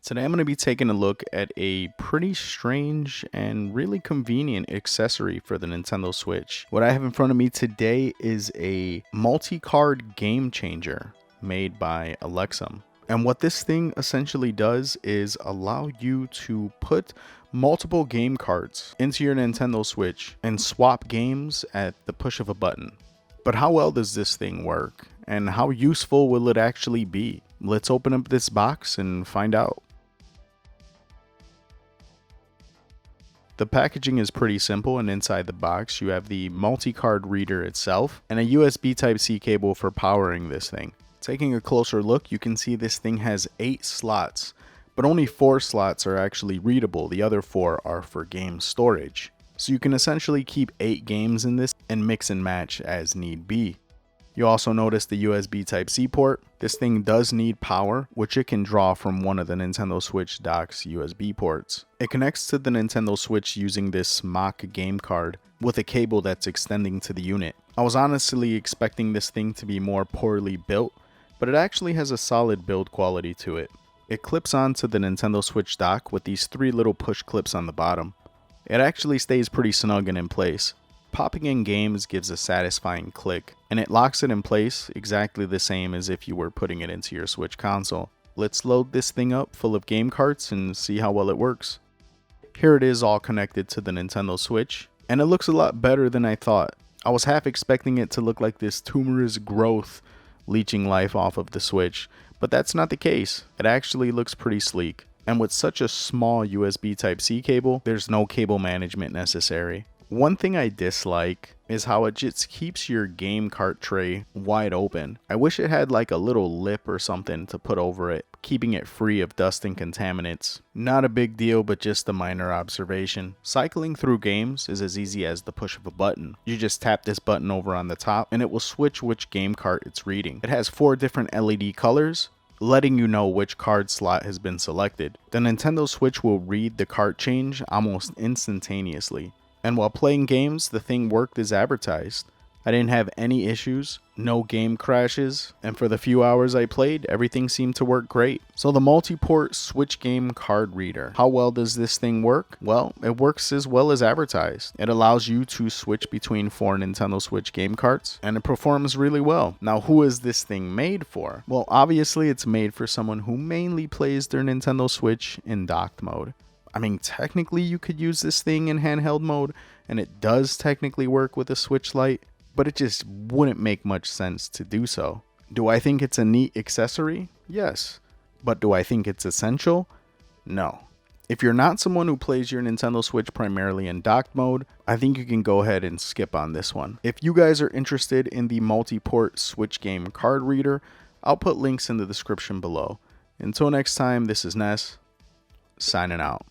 Today I'm going to be taking a look at a pretty strange and really convenient accessory for the Nintendo Switch. What I have in front of me today is a multi-card game changer made by Alexum. And what this thing essentially does is allow you to put multiple game cards into your Nintendo Switch and swap games at the push of a button. But how well does this thing work? And how useful will it actually be? Let's open up this box and find out. The packaging is pretty simple, and inside the box you have the multi-card reader itself and a USB Type-C cable for powering this thing. Taking a closer look, you can see this thing has 8 slots, but only 4 slots are actually readable. The other 4 are for game storage. So you can essentially keep 8 games in this and mix and match as need be. You also notice the USB Type-C port. This thing does need power, which it can draw from one of the Nintendo Switch dock's USB ports. It connects to the Nintendo Switch using this mock game card with a cable that's extending to the unit. I was honestly expecting this thing to be more poorly built, but it actually has a solid build quality to it. It clips onto the Nintendo Switch dock with these 3 little push clips on the bottom. It actually stays pretty snug and in place. Popping in games gives a satisfying click, and it locks it in place exactly the same as if you were putting it into your Switch console. Let's load this thing up full of game carts and see how well it works. Here it is, all connected to the Nintendo Switch, and it looks a lot better than I thought. I was half expecting it to look like this tumorous growth leeching life off of the Switch, but that's not the case. It actually looks pretty sleek, and with such a small USB Type-C cable, there's no cable management necessary. One thing I dislike is how it just keeps your game cart tray wide open. I wish it had like a little lip or something to put over it, keeping it free of dust and contaminants. Not a big deal, but just a minor observation. Cycling through games is as easy as the push of a button. You just tap this button over on the top and it will switch which game cart it's reading. It has 4 different LED colors, letting you know which card slot has been selected. The Nintendo Switch will read the cart change almost instantaneously. And while playing games, the thing worked as advertised. I didn't have any issues, no game crashes, and for the few hours I played, everything seemed to work great. So the multi-port Switch game card reader. How well does this thing work? Well, it works as well as advertised. It allows you to switch between 4 Nintendo Switch game carts, and it performs really well. Now, who is this thing made for? Well, obviously it's made for someone who mainly plays their Nintendo Switch in docked mode. I mean, technically you could use this thing in handheld mode, and it does technically work with a Switch Lite, but it just wouldn't make much sense to do so. Do I think it's a neat accessory? Yes. But do I think it's essential? No. If you're not someone who plays your Nintendo Switch primarily in docked mode, I think you can go ahead and skip on this one. If you guys are interested in the multi-port Switch game card reader, I'll put links in the description below. Until next time, this is Ness, signing out.